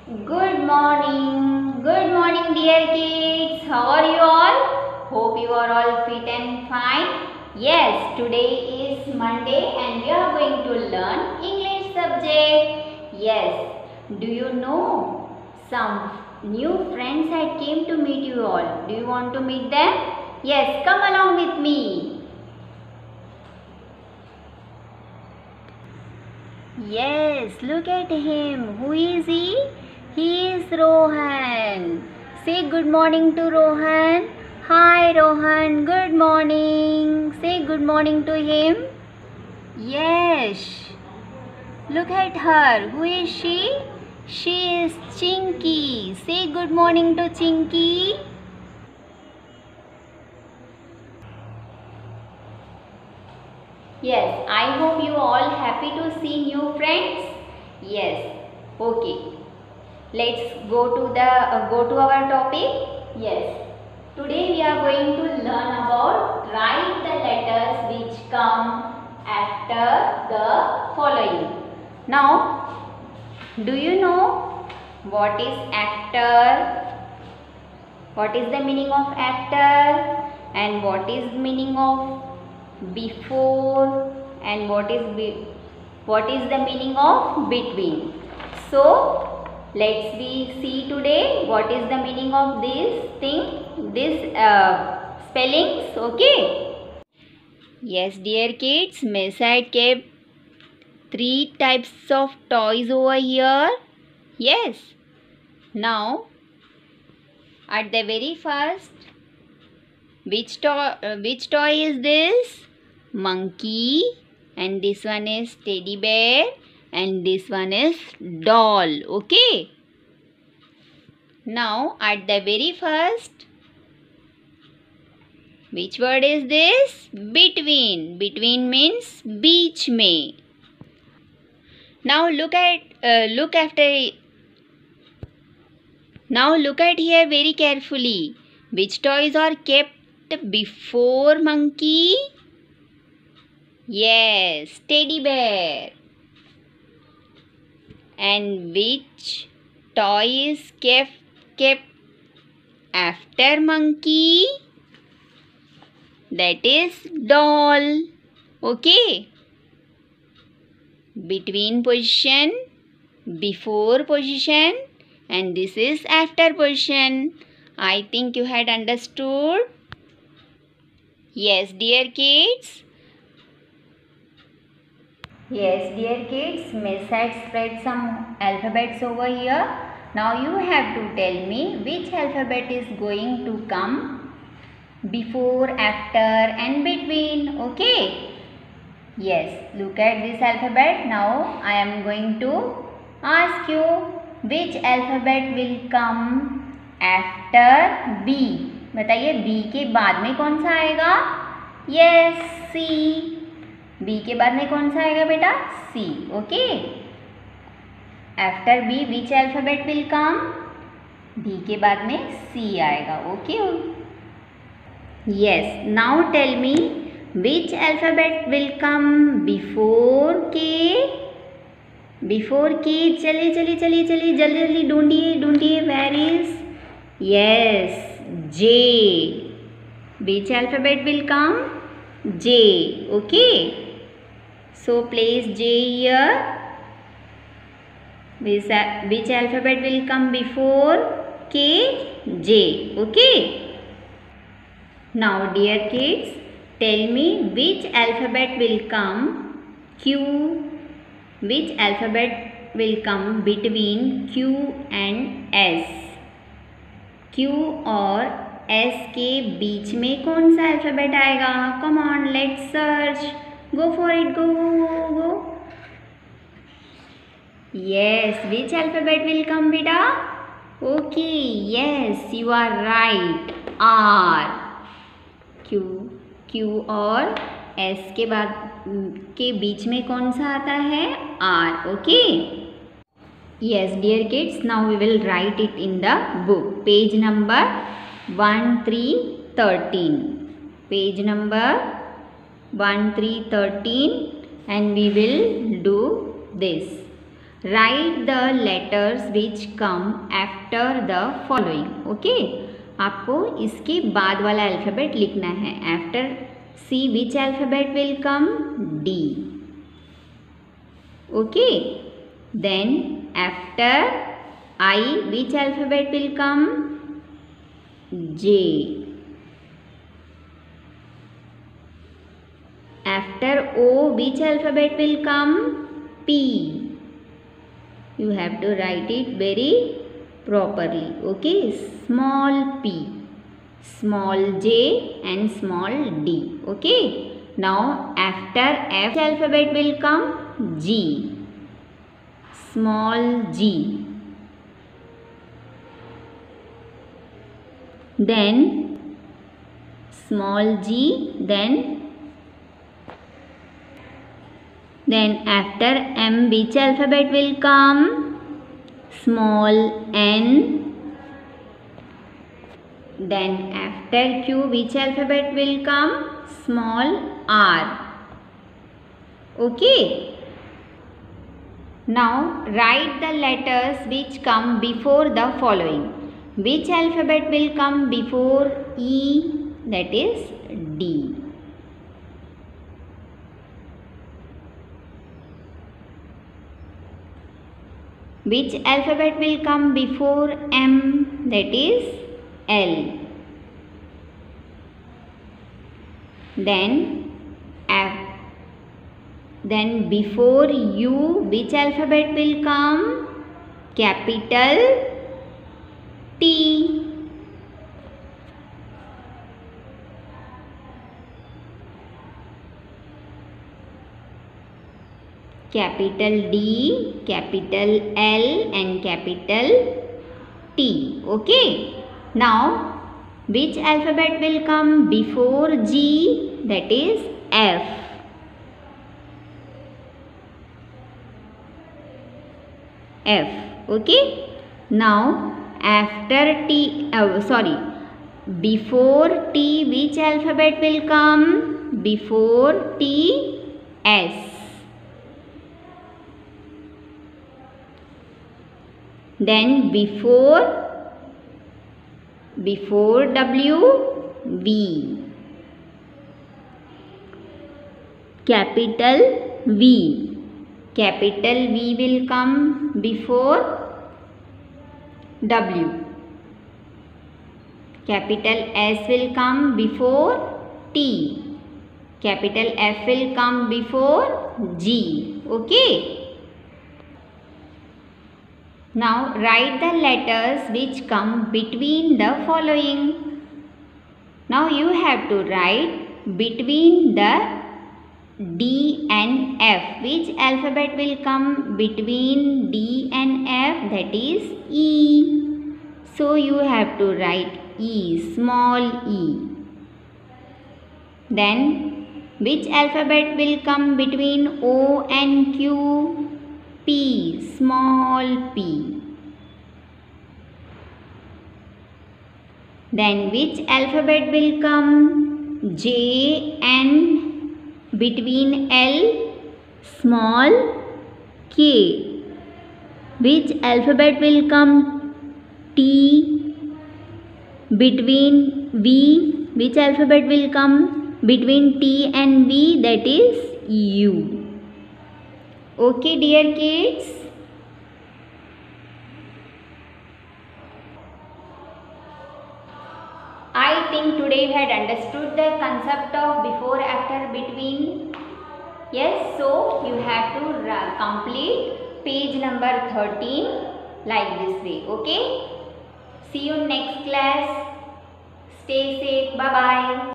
Good morning, dear kids. How are you all? Hope you are all fit and fine. Yes, today is Monday and we are going to learn English subject. Yes, do you know some new friends had came to meet you all? Do you want to meet them? Yes, come along with me. Yes, look at him. Who is he? He is Rohan. Say good morning to Rohan. Hi Rohan, good morning. Say good morning to him. Yes. Look at her. Who is she? She is Chinky. Say good morning to Chinky. Yes, I hope you all happy to see new friends. Yes. Okay. Let's go to our topic. Yes. Today we are going to learn about write the letters which come after the following. Now, do you know what is after? What is the meaning of after? And what is meaning of before? And what is the meaning of between? So, let's see today what is the meaning of this spellings, okay? Yes, dear kids, Miss had kept 3 types of toys over here. Yes. Now, at the very first, which toy is this? Monkey. And this one is teddy bear. And this one is doll. Okay. Now, at the very first, which word is this? Between. Between means beach mein. Now look at here very carefully. Which toys are kept before monkey? Yes, teddy bear. And which toy is kept after monkey? That is doll. Okay. Between position, before position, and this is after position. I think you had understood. Yes, dear kids. Yes, dear kids, Miss had spread some alphabets over here. Now you have to tell me which alphabet is going to come before, after and between. Okay. Yes, look at this alphabet. Now I am going to ask you which alphabet will come after B. बताइए B के बाद में कौन सा आएगा? Yes, C. B के बाद में कौन सा आएगा बेटा? C. Okay. After B, which alphabet will come? B के बाद में C आएगा. Okay. Yes. Now tell me which alphabet will come before K? Before K, चलिए जल्दी ढूंढिए. Where is? Yes, J. Which alphabet will come? J. Okay. So place J here. Which alphabet will come before K? J. Okay. Now dear kids, tell me which alphabet will come Q. Which alphabet will come between Q and S? Q और S के बीच में कौन सा alphabet आएगा? Come on, let's search. Go for it. Go. Yes, which alphabet will come, beta? Okay, yes, you are right. R. Q और S के बीच में कौन सा आता है? R. Okay. Yes, dear kids, now we will write it in the book. Page number 1313. Page number 1313, and we will do this. Write the letters which come after the following. Okay, आपको इसके बाद वाला alphabet लिखना है. After C which alphabet will come? D. Okay, then after I which alphabet will come? J. After O which alphabet will come? P. You have to write it very properly. Okay, small p, small j and small d. Okay, now after F alphabet will come? G, small g. Then small g, then after M which alphabet will come? Small n. Then after Q which alphabet will come? Small r. Okay. Now write the letters which come before the following. Which alphabet will come before E? That is D. Which alphabet will come before M? That is L. Then before U which alphabet will come? Capital T. Capital D, capital L and capital T. Okay. Now which alphabet will come before G? That is F. F. Okay. Now after T, before T which alphabet will come? Before T, S. Then before W, V. Capital V. Capital V will come before W. Capital S will come before T. Capital F will come before G. Okay. Now write the letters which come between the following. Now you have to write between the D and F. Which alphabet will come between D and F? That is E. So you have to write E, small e. Then which alphabet will come between O and Q? P, small p. Then which alphabet will come? J and between L? Small k. Which alphabet will come? T between V? Which alphabet will come between T and V? That is U. Okay, dear kids. I think today you had understood the concept of before, after, between. Yes, so you have to complete page number 13 like this way. Okay. See you next class. Stay safe. Bye bye.